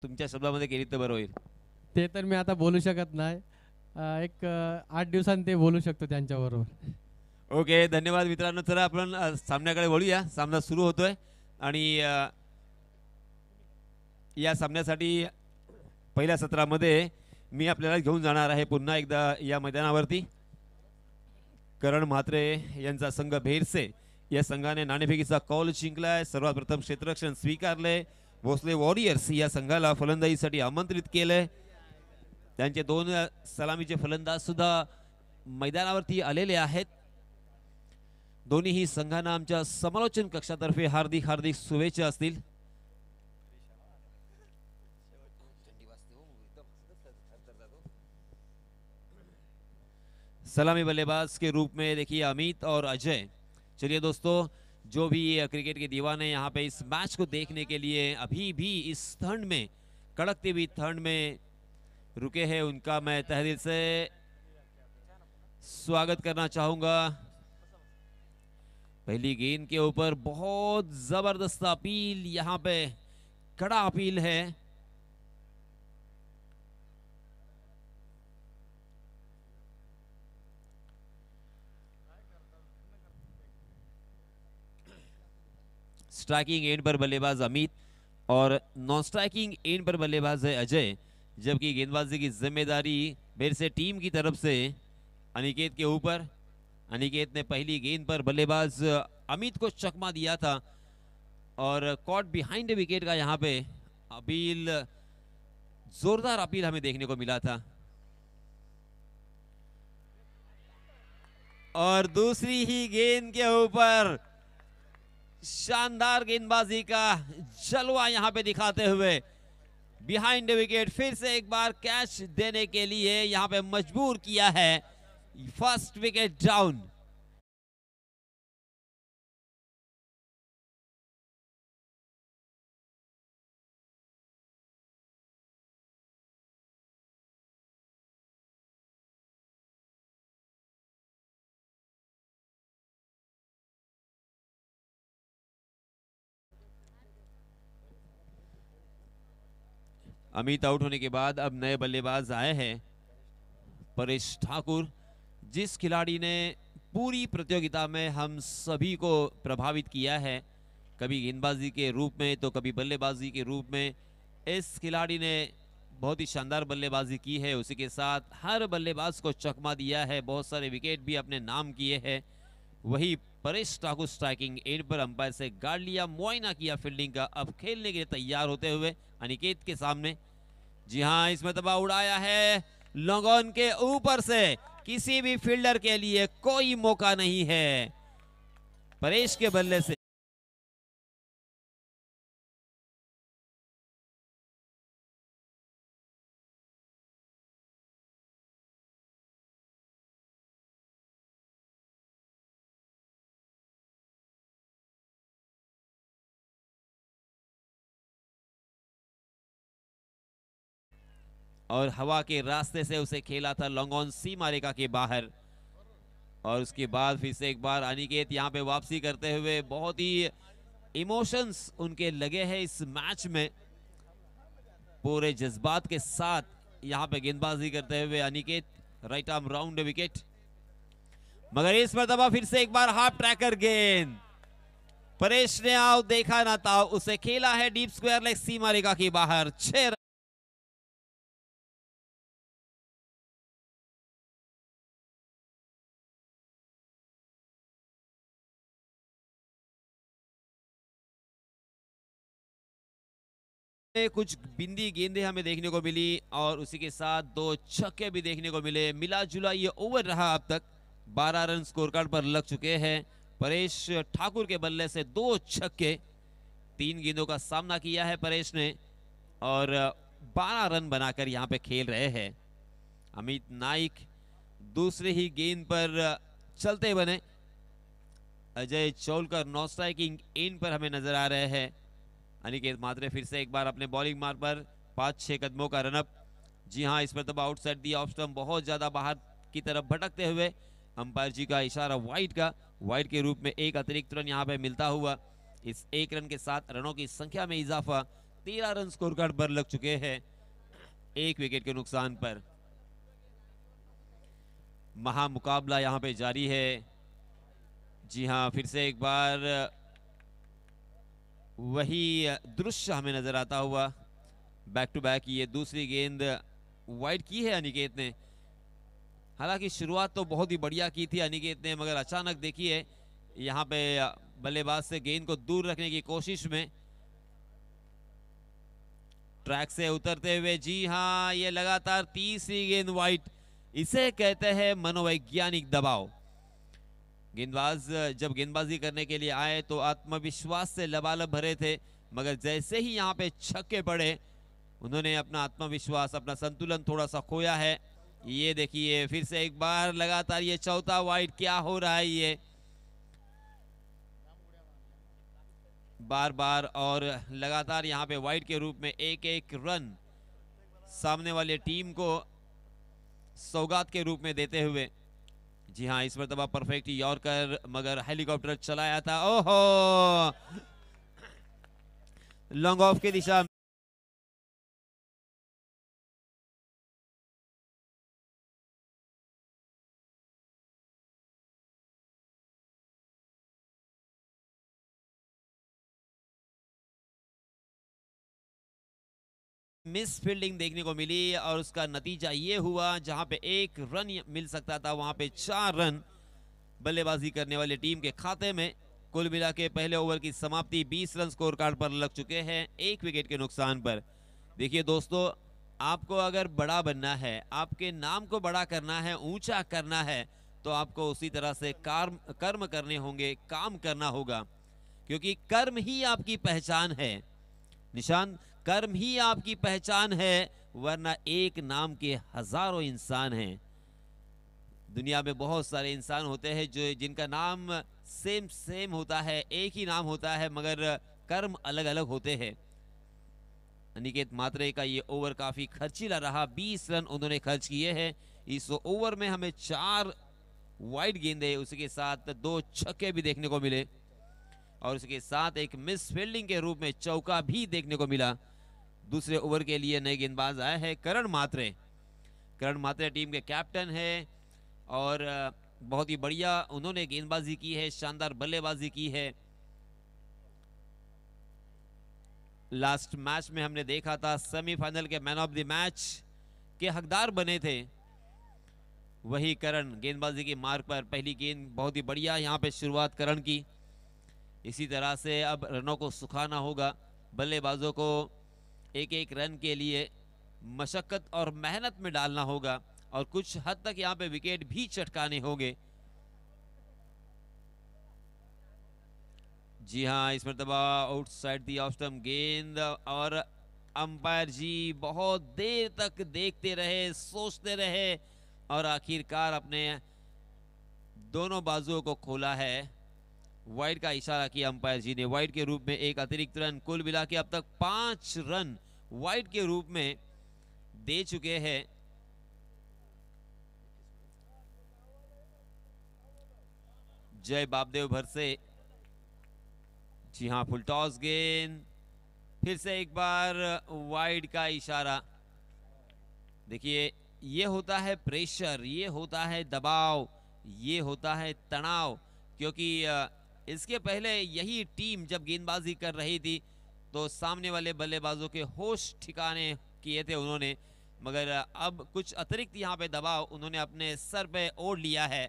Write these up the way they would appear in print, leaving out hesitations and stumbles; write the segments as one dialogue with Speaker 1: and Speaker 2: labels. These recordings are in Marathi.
Speaker 1: तुमच्या शब्दामध्ये केली तर बरं होईल.
Speaker 2: ते तर मी आता बोलू शकत नाही. एक 8 दिवसांनी ते बोलू शकतो त्यांच्याबरोबर.
Speaker 1: ओके, धन्यवाद मित्रांनो. चला आपण सामन्याकडे वळूया. सामना सुरू होतोय आणि या सामन्यासाठी पहिल्या सत्रामध्ये मी आपल्याला घेऊन जाणार आहे पुन्हा एकदा या मैदानावरती. करण म्हात्रे यांचा संघ भेरसे या संघाने नाणेफेकीचा कॉल जिंकलाय. सर्वात प्रथम क्षेत्ररक्षण स्वीकारले. भोसले वॉरियर्स या संघाला फलंदाजीसाठी आमंत्रित केलंय. त्यांचे 2 सलामीचे फलंदाज सुद्धा मैदानावरती आलेले आहेत. दोन्हीही संघांना आमच्या समालोचन कक्षातर्फे हार्दिक हार्दिक शुभेच्छा असतील. सलामी बल्लेबाज के रूप में देखिए अमित और अजय. चलिए दोस्तों, जो भी क्रिकेट के दीवाने यहाँ पे इस मैच को देखने के लिए अभी भी इस ठंड में, कड़कती हुई ठंड में रुके हैं, उनका मैं तहे दिल से स्वागत करना चाहूंगा. पहली गेंद के ऊपर बहुत जबरदस्त अपील, यहाँ पे कड़ा अपील है. स्ट्राइकिंग एंड पर बल्लेबाज अमित और नॉन स्ट्राइकिंग एंड पर बल्लेबाज है अजय. जबकि गेंदबाजी की जिम्मेदारी भेरसे टीम की तरफ से अनिकेत के ऊपर. अनिकेत ने पहली गेंद पर बल्लेबाज अमित को चकमा दिया था और कॉट बिहाइंड विकेट का यहाँ पे अपील, जोरदार अपील हमें देखने को मिला था. और दूसरी ही गेंद के ऊपर शानदार गेंदबाजी का जलवा यहां पे दिखाते हुए बिहाइंड विकेट फिर से एक बार कैच देने के लिए यहां पे मजबूर किया है. First wicket down. Amit out होने के बाद अब नए बल्लेबाज आए हैं परेश ठाकुर. जिस खिलाड़ी ने पूरी प्रतियोगिता में हम सभी को प्रभावित किया है, कभी गेंदबाजी के रूप में तो कभी बल्लेबाजी के रूप में, इस खिलाड़ी ने बहुत ही शानदार बल्लेबाजी की है. उसी के साथ हर बल्लेबाज को चकमा दिया है, बहुत सारे विकेट भी अपने नाम किए हैं. वही परेश ठाकुर स्ट्राइकिंग एंड पर अंपायर से गार्ड लिया, मुआयना किया फील्डिंग का. अब खेलने के लिए तैयार होते हुए अनिकेत के सामने. जी हां, इस मरतबा उड़ाया है लॉन्ग ऑन के ऊपर से. किसी भी फील्डर के लिए कोई मौका नहीं है परेश के बल्ले से. और हवा के रास्ते से उसे खेला था लॉन्ग ऑन सीमा रेखा के बाहर. और उसके बाद फिर से एक बार अनिकेत यहां पे वापसी करते हुए, बहुत ही इमोशंस उनके लगे हैं इस मैच में. पूरे जज्बात के साथ यहां पे गेंदबाजी करते हुए Aniket. Right arm round wicket. मगर इस मरतबा फिर से एक बार हाफ ट्रैकर गेंद. परेश ने आओ देखा ना था, उसे खेला है डीप स्क्वायर लेग सीमा रेखा के बाहर. 6 कुछ बिंदी गेंदें हमें देखने को मिली और उसी के साथ 2 छक्के भी देखने को मिले. मिला जुला ये ओवर रहा. अब तक 12 रन स्कोर कार्ड पर लग चुके हैं. परेश ठाकुर के बल्ले से 2 छक्के. 3 गेंदों का सामना किया है परेश ने और 12 रन बनाकर यहां पे खेल रहे हैं. अमित नाइक दूसरे ही गेंद पर चलते बने. Ajay Chaulkar non striking end पर हमें नजर आ रहे हैं. अनिकेत म्हात्रे फिर से एक बार अपने बॉलिंग मार्ग पर 5-6 कदमों का रनअप. जी हां, इस पर तब आउटसाइड दी ऑफ स्टंप बहुत ज्यादा बाहर की तरफ भटकते हुए. अंपायर जी का इशारा वाइड का. वाइड के रूप में एक अतिरिक्त रन यहां पे मिलता हुआ. इस 1 रन के साथ रनों की संख्या में इजाफा. 13 रन स्कोर कार्ड पर लग चुके हैं 1 विकेट के नुकसान पर। महामुकाबला यहां पे जारी है। जी हां, फिर से एक बार वही दृश्य हमें नजर आता हुआ। बैक टू बैक ये दूसरी गेंद वाइड की है अनिकेत ने। हालांकि शुरुआत तो बहुत ही बढ़िया की थी अनिकेत ने, मगर अचानक देखिए यहाँ पे बल्लेबाज से गेंद को दूर रखने की कोशिश में ट्रैक से उतरते हुए, जी हाँ, ये लगातार तीसरी गेंद वाइड, इसे कहते हैं मनोवैज्ञानिक दबाव। गेंदबाज जब गेंदबाजी करने के लिए आए तो आत्मविश्वास से लबालब भरे थे, मगर जैसे ही यहाँ पे छक्के पड़े उन्होंने अपना आत्मविश्वास, अपना संतुलन थोड़ा सा खोया है। ये देखिए फिर से एक बार लगातार ये चौथा वाइड, क्या हो रहा है ये बार बार और लगातार यहाँ पे वाइड के रूप में एक एक रन सामने वाले टीम को सौगात के रूप में देते हुए। जी हाँ, इस मरतबा परफेक्ट यॉर्कर, मगर हेलीकॉप्टर चलाया था, ओहो, लॉन्ग ऑफ की दिशा मिस फील्डिंग देखने को मिली और उसका नतीजा ये हुआ, जहां पे 1 रन मिल सकता था वहां पे 4 रन बल्लेबाजी करने वाले टीम के खाते में। कुल मिला के पहले ओवर की समाप्ति 20 रन स्कोर कार्ड पर लग चुके हैं 1 विकेट के नुकसान पर। देखिए दोस्तों, आपको अगर बड़ा बनना है, आपके नाम को बड़ा करना है, ऊंचा करना है, तो आपको उसी तरह से कर्म करने होंगे, काम करना होगा, क्योंकि कर्म ही आपकी पहचान है। निशान, कर्म ही आपकी पहचान है, वरना एक नाम के हजारों इंसान हैं। दुनिया में बहुत सारे इंसान होते हैं जो जिनका नाम सेम होता है, एक ही नाम होता है, मगर कर्म अलग अलग होते हैं। अनिकेत मात्रे का ये ओवर काफी खर्चीला रहा, 20 रन उन्होंने खर्च किए हैं। इस ओवर में हमें 4 वाइड गेंदे, उसके साथ 2 छक्के भी देखने को मिले और उसके साथ एक मिस फील्डिंग के रूप में चौका भी देखने को मिला। दूसरे ओवर के लिए नए गेंदबाज आए हैं करण मात्रे। करण मात्रे टीम के कैप्टन है और बहुत ही बढ़िया उन्होंने गेंदबाजी की है, शानदार बल्लेबाजी की है। लास्ट मैच में हमने देखा था सेमीफाइनल के मैन ऑफ द मैच के हकदार बने थे वही करण। गेंदबाजी की मार्ग पर पहली गेंद बहुत ही बढ़िया यहाँ पे शुरुआत करण की। इसी तरह से अब रनों को सुखाना होगा, बल्लेबाजों को एक एक रन के लिए मशक्कत और मेहनत में डालना होगा और कुछ हद तक यहाँ पे विकेट भी चटकाने होंगे। जी हाँ, इस मरतबा आउटसाइड दी ऑफ स्टंप गेंद और अंपायर जी बहुत देर तक देखते रहे, सोचते रहे और आखिरकार अपने दोनों बाजुओं को खोला है। वाइड का इशारा किया अंपायर जी ने, वाइड के रूप में एक अतिरिक्त रन। कुल मिला के अब तक 5 रन वाइड के रूप में दे चुके हैं। जय बापदेव भर से। जी हाँ, फुल टॉस गेंद, फिर से एक बार वाइड का इशारा। देखिए, ये होता है प्रेशर, ये होता है दबाव, ये होता है तनाव, क्योंकि इसके पहले यही टीम जब गेंदबाजी कर रही थी तो सामने वाले बल्लेबाजों के होश ठिकाने किए थे उन्होंने, मगर अब कुछ अतिरिक्त यहाँ पे दबाव उन्होंने अपने सर पे ओढ़ लिया है।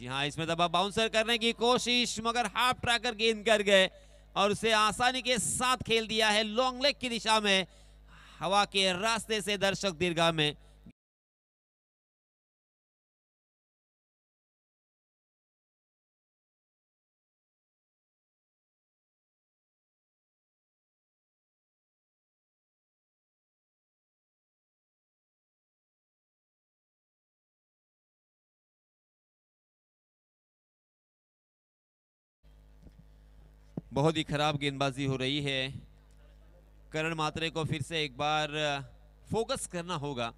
Speaker 1: जी हाँ, इसमें दबाव बाउंसर करने की कोशिश, मगर हाफ ट्रैकर गेंद कर गए और उसे आसानी के साथ खेल दिया है लॉन्ग लेग की दिशा में, हवा के रास्ते से दर्शक दीर्घा में। बहुत ही खराब गेंदबाजी हो रही है। करण मात्रे को फिर से एक बार फोकस करना होगा,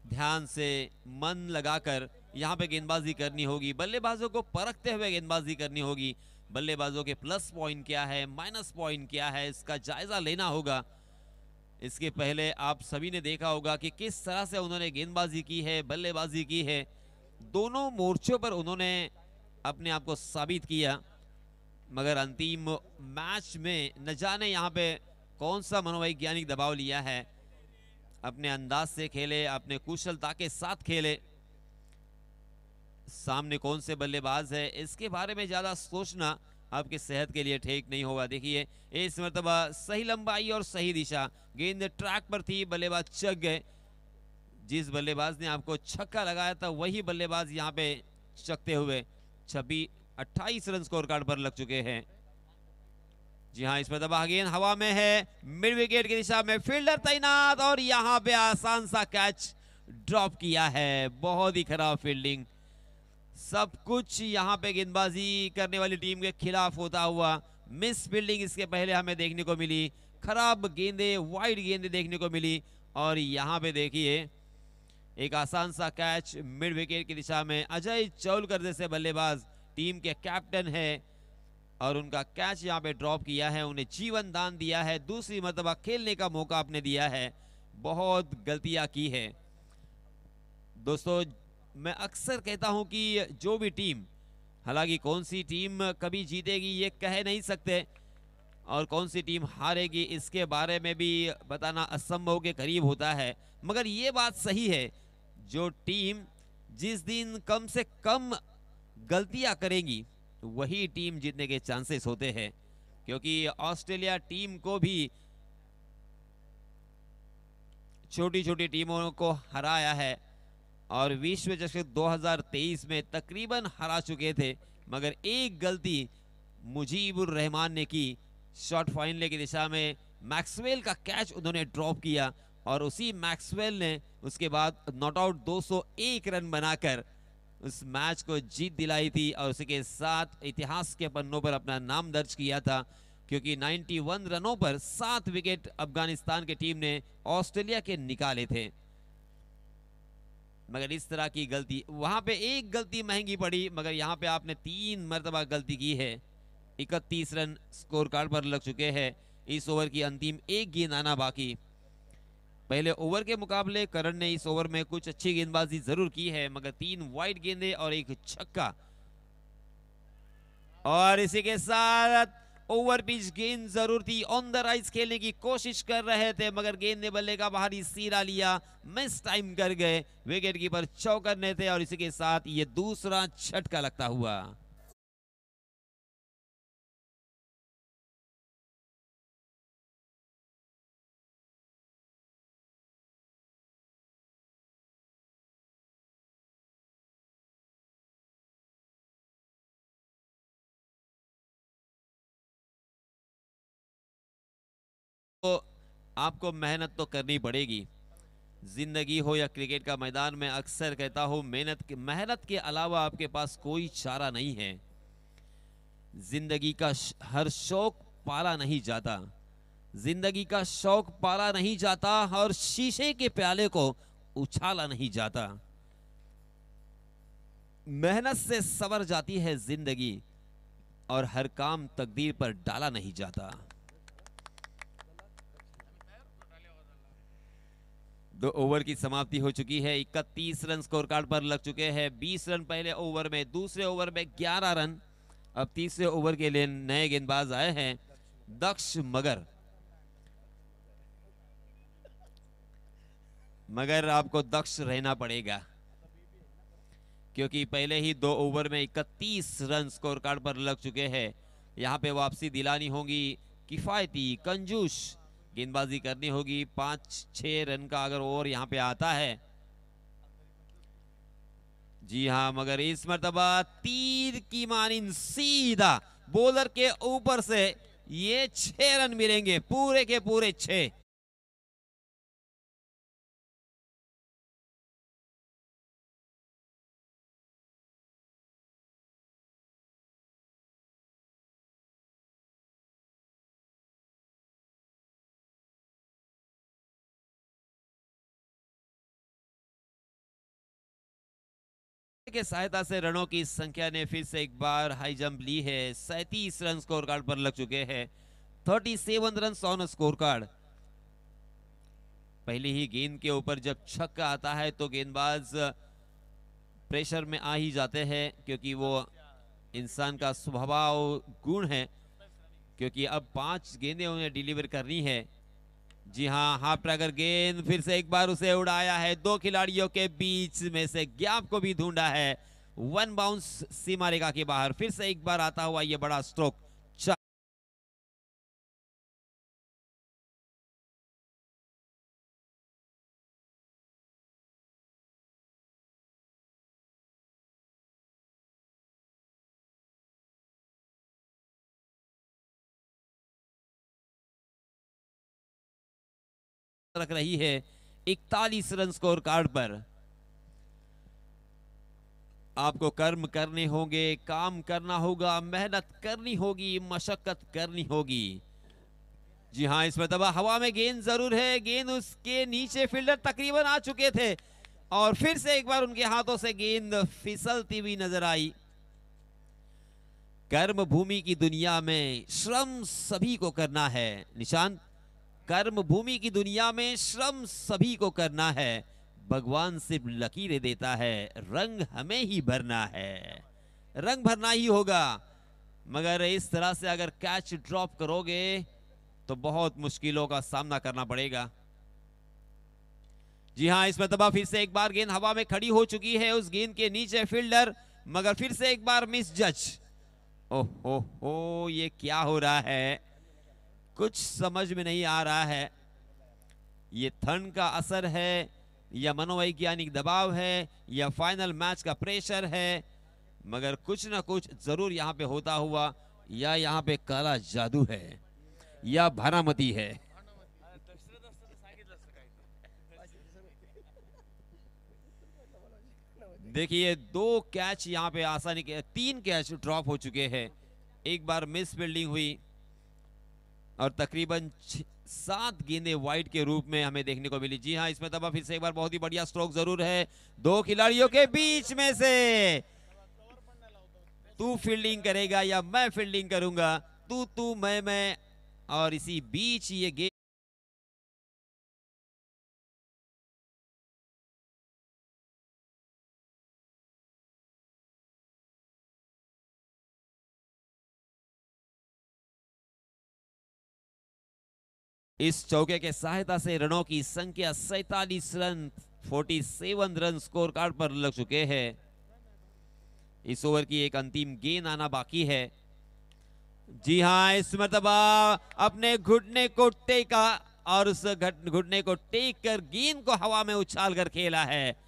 Speaker 1: ध्यान से मन लगाकर यहाँ पे गेंदबाजी करनी होगी, बल्लेबाजों को परखते हुए गेंदबाजी करनी होगी, बल्लेबाजों के प्लस पॉइंट क्या है, माइनस पॉइंट क्या है, इसका जायजा लेना होगा। इसके पहले आप सभी ने देखा होगा कि किस तरह से उन्होंने गेंदबाजी की है, बल्लेबाजी की है। दोनों मोर्चों पर उन्होंने अपने आप को साबित किया, मगर अंतिम मैच में न जाने यहाँ पे कौन सा मनोवैज्ञानिक दबाव लिया है। अपने अंदाज से खेले, अपने कुशलता के साथ खेले। सामने कौन से बल्लेबाज है इसके बारे में ज्यादा सोचना आपकी सेहत के लिए ठीक नहीं होगा। देखिए इस मर्तबा सही लंबाई और सही दिशा, गेंद ट्रैक पर थी, बल्लेबाज चक गए। जिस बल्लेबाज ने आपको छक्का लगाया था वही बल्लेबाज यहाँ पे चकते हुए 28 रन स्कोर कार्ड पर लग चुके हैं। जी हाँ, इस मर्तबा गेंद हवा में है, मिड विकेट की दिशा में फील्डर तैनात और यहाँ पे आसान सा कैच ड्रॉप किया है। बहुत ही खराब फील्डिंग, सब कुछ यहाँ पे गेंदबाजी करने वाली टीम के खिलाफ होता हुआ। मिस फील्डिंग इसके पहले हमें देखने को मिली, खराब गेंदे, वाइड गेंदे देखने को मिली। और यहाँ पे देखिए एक आसान सा कैच मिड विकेट की दिशा में। अजय चौलकर जैसे बल्लेबाज टीम के कैप्टन है और उनका कैच यहाँ पे ड्रॉप किया है, उन्हें जीवन दान दिया है, दूसरी मर्तबा खेलने का मौका आपने दिया है। बहुत गलतियां की है दोस्तों। मैं अक्सर कहता हूं कि जो भी टीम, हालांकि कौन सी टीम कभी जीतेगी ये कह नहीं सकते और कौन सी टीम हारेगी इसके बारे में भी बताना असंभव के करीब होता है, मगर ये बात सही है जो टीम जिस दिन कम से कम गलतियां करेगी वही टीम जीतने के चांसेस होते हैं। क्योंकि ऑस्ट्रेलिया टीम को भी छोटी छोटी टीमों को हराया है और विश्व चषक 2023 में तकरीबन हरा चुके थे, मगर एक गलती मुजीबुर रहमान ने की। शॉर्ट फाइनल की दिशा में मैक्सवेल का कैच उन्होंने ड्रॉप किया और उसी मैक्सवेल ने उसके बाद नॉट आउट 201 रन बनाकर उस मैच को जीत दिलाई थी और उसके साथ इतिहास के पन्नों पर अपना नाम दर्ज किया था। क्योंकि 91 रनों पर 7 विकेट अफगानिस्तान की टीम ने ऑस्ट्रेलिया के निकाले थे। मगर इस तरह की गलती, वहां पे एक गलती महंगी पड़ी, मगर यहां पे आपने 3 मर्तबा गलती की है। 31 रन स्कोर कार्ड पर लग चुके हैं। इस ओवर की अंतिम एक गेंद आना बाकी। पहले ओवर के मुकाबले करण ने इस ओवर में कुछ अच्छी गेंदबाजी जरूर की है, मगर 3 वाइड गेंदे और एक छक्का। और इसी के साथ ओवर पिच गेंद जरूर थी, ऑन द राइज खेलने की कोशिश कर रहे थे, मगर गेंद ने बल्ले का बाहरी सिरा लिया, मिस टाइम कर गए। विकेट कीपर चौकर ने थे और इसी के साथ ये दूसरा झटका लगता हुआ। तो आपको मेहनत तो करनी पड़ेगी, जिंदगी हो या क्रिकेट का मैदान में अक्सर कहता हूं मेहनत के अलावा आपके पास कोई चारा नहीं है। जिंदगी का हर शौक पाला नहीं जाता, जिंदगी का शौक पाला नहीं जाता और शीशे के प्याले को उछाला नहीं जाता। मेहनत से संवर जाती है जिंदगी और हर काम तकदीर पर डाला नहीं जाता। 2 ओवर की समाप्ति हो चुकी है। 31 रन स्कोर कार्ड पर लग चुके हैं। 20 रन पहले ओवर में, दूसरे ओवर में 11 रन। अब तीसरे ओवर के लिए नए गेंदबाज आए हैं, दक्ष मगर आपको दक्ष रहना पड़ेगा क्योंकि पहले ही 2 ओवर में 31 रन स्कोर कार्ड पर लग चुके हैं। यहां पे वापसी दिलानी होगी, किफायती कंजूस गेंदबाजी करनी होगी। 5-6 रन का अगर ओवर यहां पे आता है, जी हां, मगर इस मर्तबा तीर की मानिंद सीधा बॉलर के ऊपर से ये 6 रन मिलेंगे, पूरे के पूरे 6। की सहायता से रनों की संख्या ने फिर से एक बार हाई जंप ली है। 37 रन स्कोर कार्ड पर लग चुके हैं। 37 रन ऑन स्कोर कार्ड। पहले ही गेंद के ऊपर जब छक्का आता है तो गेंदबाज प्रेशर में आ ही जाते हैं, क्योंकि वो इंसान का स्वभाव गुण है। क्योंकि अब 5 गेंदें उन्हें डिलीवर करनी है। जी हाँ, हाफ ट्रैकर गेंद फिर से एक बार उसे उड़ाया है। 2 खिलाड़ियों के बीच में से गैप को भी ढूंढा है। 1 बाउंस सीमा रेखा के बाहर। फिर से एक बार आता हुआ ये बड़ा स्ट्रोक। रख रही है 41 रन स्कोर कार्ड पर। आपको कर्म करने होंगे, काम करना होगा, मेहनत करनी होगी, मशक्कत करनी होगी। जी हाँ, इस मरतबा हवा में गेंद जरूर है। गेंद उसके नीचे फील्डर तकरीबन आ चुके थे और फिर से एक बार उनके हाथों से गेंद फिसलती हुई नजर आई। कर्म भूमि की दुनिया में श्रम सभी को करना है। निशान, कर्म भूमि की दुनिया में श्रम सभी को करना है। भगवान सिर्फ लकीरें देता है, रंग हमें ही भरना है। रंग भरना ही होगा, मगर इस तरह से अगर कैच ड्रॉप करोगे तो बहुत मुश्किलों का सामना करना पड़ेगा। जी हां, इस मरतबा फिर से एक बार गेंद हवा में खड़ी हो चुकी है। उस गेंद के नीचे फील्डर, मगर फिर से एक बार मिस जज। ओहो हो, ये क्या हो रहा है? कुछ समझ में नहीं आ रहा है। ये ठंड का असर है या मनोवैज्ञानिक दबाव है या फाइनल मैच का प्रेशर है, मगर कुछ ना कुछ जरूर यहां पे होता हुआ, या यहां पे काला जादू है या भारामती है। देखिए, 2 कैच यहां पे आसानी के 3 कैच ड्रॉप हो चुके हैं। एक बार मिस फील्डिंग हुई और तकरीबन 7 गेंदें वाइड के रूप में हमें देखने को मिली। जी हां, इसमें तब फिर से एक बार बहुत ही बढ़िया स्ट्रोक जरूर है। 2 खिलाड़ियों के बीच में से तू फील्डिंग करेगा या मैं फील्डिंग करूंगा, तू मैं, और इसी बीच ये गेंद इस चौके के सहायता से रनों की संख्या 47 रन 47 रन स्कोर कार्ड पर लग चुके हैं। इस ओवर की एक अंतिम गेंद आना बाकी है। जी हां, इस मरतबा अपने घुटने को टेका और उस घुटने को टेक कर गेंद को हवा में उछाल कर खेला है।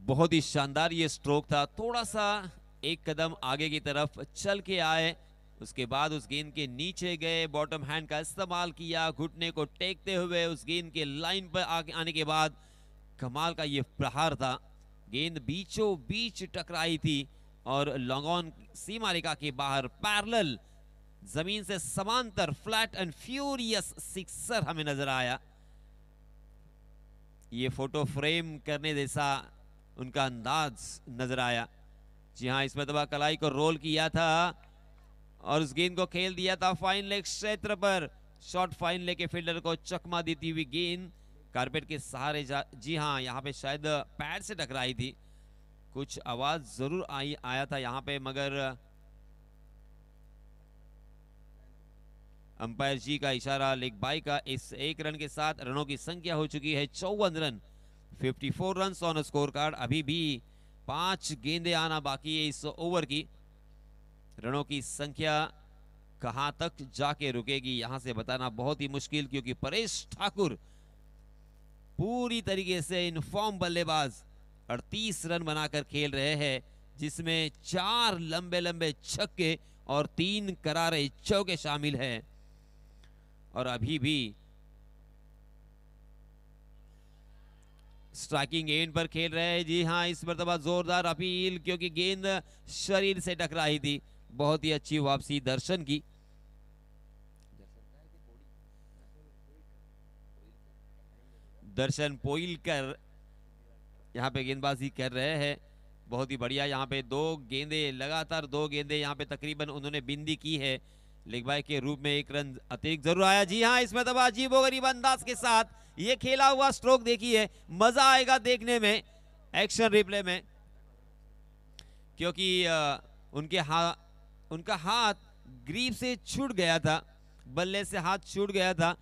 Speaker 1: बहुत ही शानदार ये स्ट्रोक था। थोड़ा सा एक कदम आगे की तरफ चल के आए, उसके बाद उस गेंद के नीचे गए, बॉटम हैंड का इस्तेमाल किया, घुटने को टेकते हुए उस गेंद के लाइन पर आने के बाद कमाल का ये प्रहार था। गेंद बीचों बीच टकराई थी और लॉन्ग ऑन सीमा रेखा के बाहर पैरेलल जमीन से समांतर फ्लैट एंड फ्यूरियस सिक्सर हमें नजर आया। ये फोटो फ्रेम करने जैसा उनका अंदाज नजर आया। जी हाँ, इस मरतबा कलाई को रोल किया था और उस गेंद को खेल दिया था फाइन लेग क्षेत्र पर। शॉर्ट फाइन लेग के फील्डर को चकमा देती हुई गेंद कारपेट के सहारे जी हाँ, यहाँ पे शायद पैड से टकराई थी। कुछ आवाज जरूर आया था यहाँ पे, मगर अंपायर जी का इशारा लेग बाई का। इस 1 रन के साथ रनों की संख्या हो चुकी है 54 run 54 run on score card. अभी भी 5 गेंदें आना बाकी है इस ओवर की। रनों की संख्या कहां तक जाके रुकेगी यहां से बताना बहुत ही मुश्किल, क्योंकि परेश ठाकुर पूरी तरीके से इनफॉर्म बल्लेबाज 38 रन बनाकर खेल रहे हैं। जिसमें 4 लंबे लंबे छक्के और 3 करारे चौके शामिल हैं। और अभी भी स्ट्राइकिंग एंड पर खेल रहे हैं। जी हाँ, इस मरतबा जोरदार अपील, क्योंकि गेंद शरीर से टकराई थी। बहुत ही अच्छी वापसी दर्शन की। दर्शन पोइलकर यहाँ पे गेंदबाजी कर रहे हैं, बहुत ही बढ़िया। यहाँ पे 2 गेंदे लगातार 2 गेंदे यहाँ पे तकरीबन उन्होंने बिंदी की है। लेग बाय के रूप में 1 रन अतिरिक्त जरूर आया। जी हाँ, इसमें तब अजीबोगरीब अंदाज के साथ ये खेला हुआ स्ट्रोक देखिए, मजा आएगा देखने में एक्शन रिप्ले में, क्योंकि उनका हाथ ग्रीप से छूट गया था, बल्ले से हाथ छूट गया था।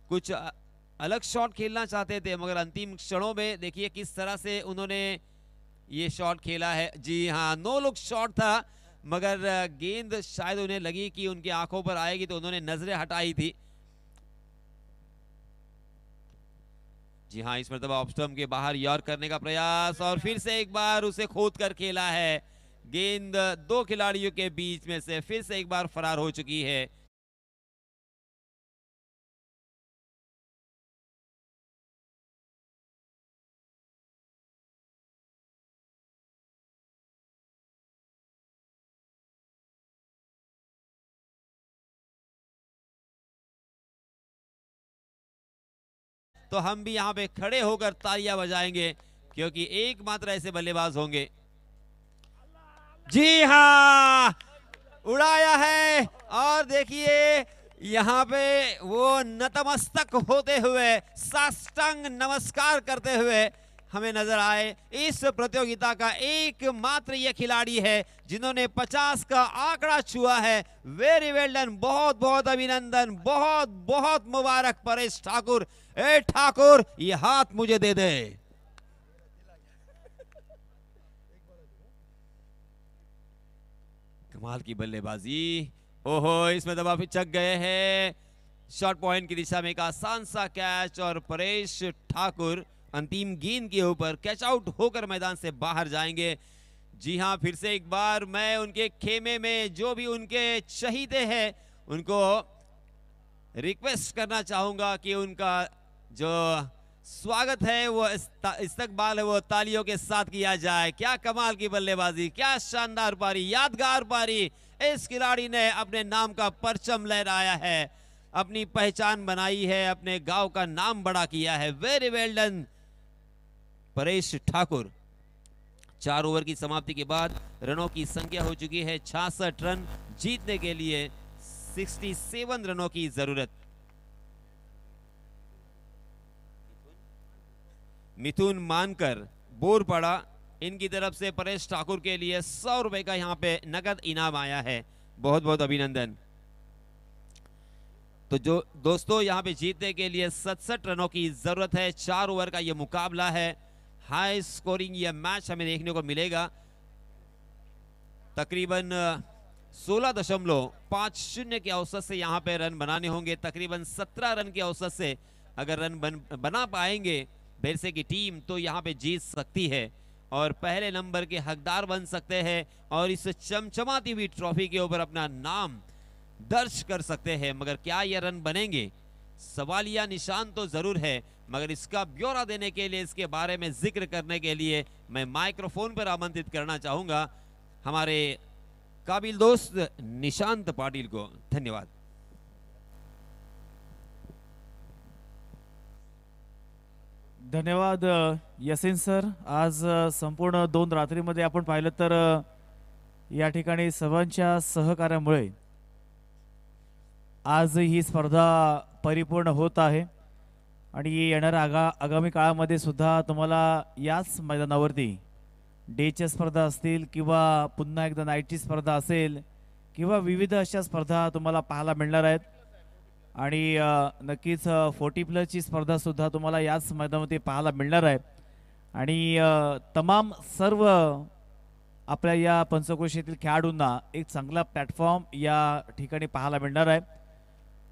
Speaker 1: कुछ अलग शॉट खेलना चाहते थे, मगर अंतिम क्षणों में देखिए किस तरह से उन्होंने ये शॉट खेला है। जी हाँ, नो लुक शॉट था, मगर गेंद शायद उन्हें लगी कि उनकी आंखों पर आएगी, तो उन्होंने नजरें हटाई थी। जी हाँ, इस मरतबा ऑफ स्टंप के बाहर यॉर्क करने का प्रयास, और फिर से एक बार उसे खोद कर खेला है। गेंद 2 खिलाड़ियों के बीच में से फिर से एक बार फरार हो चुकी है। तो हम भी यहाँ पे खड़े होकर तालियां बजाएंगे, क्योंकि एकमात्र ऐसे बल्लेबाज होंगे। जी हाँ, उड़ाया है, और देखिए यहाँ पे वो नतमस्तक होते हुए, साष्टांग नमस्कार करते हुए हमें नजर आए। इस प्रतियोगिता का एकमात्र ये खिलाड़ी है जिन्होंने 50 का आंकड़ा छुआ है। वेरी वेल डन, बहुत बहुत अभिनंदन, बहुत बहुत मुबारक परेश ठाकुर। ए ठाकुर, ये हाथ मुझे दे दे। कमाल की बल्लेबाजी। ओहो, इसमें दबा पिचक गए हैं। शॉर्ट पॉइंट की दिशा में एक आसान सा कैच, और परेश ठाकुर अंतिम गेंद के ऊपर कैच आउट होकर मैदान से बाहर जाएंगे। जी हाँ, फिर से एक बार मैं उनके खेमे में जो भी उनके शहीदे हैं उनको रिक्वेस्ट करना चाहूंगा कि उनका जो स्वागत है, वो इस्तकबाल है, वो तालियों के साथ किया जाए। क्या कमाल की बल्लेबाजी, क्या शानदार पारी, यादगार पारी। इस खिलाड़ी ने अपने नाम का परचम लहराया है, अपनी पहचान बनाई है, अपने गांव का नाम बड़ा किया है। वेरी वेल डन परेश ठाकुर। 4 ओवर की समाप्ति के बाद रनों की संख्या हो चुकी है 66 रन। जीतने के लिए 67 रनों की जरूरत। मिथुन मानकर बोरपड़ा, इनकी तरफ से परेश ठाकुर के लिए 100 रुपए का यहाँ पे नगद इनाम आया है। बहुत बहुत अभिनंदन। तो जो दोस्तों, यहाँ पे जीतने के लिए 67 रनों की जरूरत है। 4 ओवर का ये मुकाबला है। हाई स्कोरिंग ये मैच हमें देखने को मिलेगा। तकरीबन 16.50 के औसत से यहाँ पे रन बनाने होंगे। तकरीबन 17 रन के औसत से अगर रन बना पाएंगे भेरसे की टीम, तो यहाँ पे जीत सकती है और पहले नंबर के हकदार बन सकते हैं, और इस चमचमाती हुई ट्रॉफी के ऊपर अपना नाम दर्ज कर सकते हैं। मगर क्या ये रन बनेंगे, सवालिया निशान तो जरूर है। मगर इसका ब्यौरा देने के लिए, इसके बारे में जिक्र करने के लिए मैं माइक्रोफोन पर आमंत्रित करना चाहूंगा हमारे काबिल दोस्त निशांत पाटिल को। धन्यवाद।
Speaker 3: धन्यवाद यसीन सर। आज संपूर्ण 2 रात्रीमध्ये आपण पाहिलं तर या ठिकाणी सर्वांच्या सहकार्यामुळे आज ही स्पर्धा परिपूर्ण होत आहे, आणि येणाऱ्या आगामी काळामध्ये सुद्धा तुम्हाला याच मैदानावरती डेच्या स्पर्धा असतील, किंवा पुन्हा एकदा नाईटची स्पर्धा असेल, किंवा विविध अशा स्पर्धा तुम्हाला पाहायला मिळणार आहेत। आणि नक्कीच 40+ स्पर्धा सुद्धा तुम्हाला याच मैदानामध्ये पाहायला मिळणार आहे। आणि तमाम सर्व आपल्या या पंचक्रोशीतील खेळाडूंना एक चांगला प्लॅटफॉर्म या ठिकाणी पाहायला मिळणार आहे।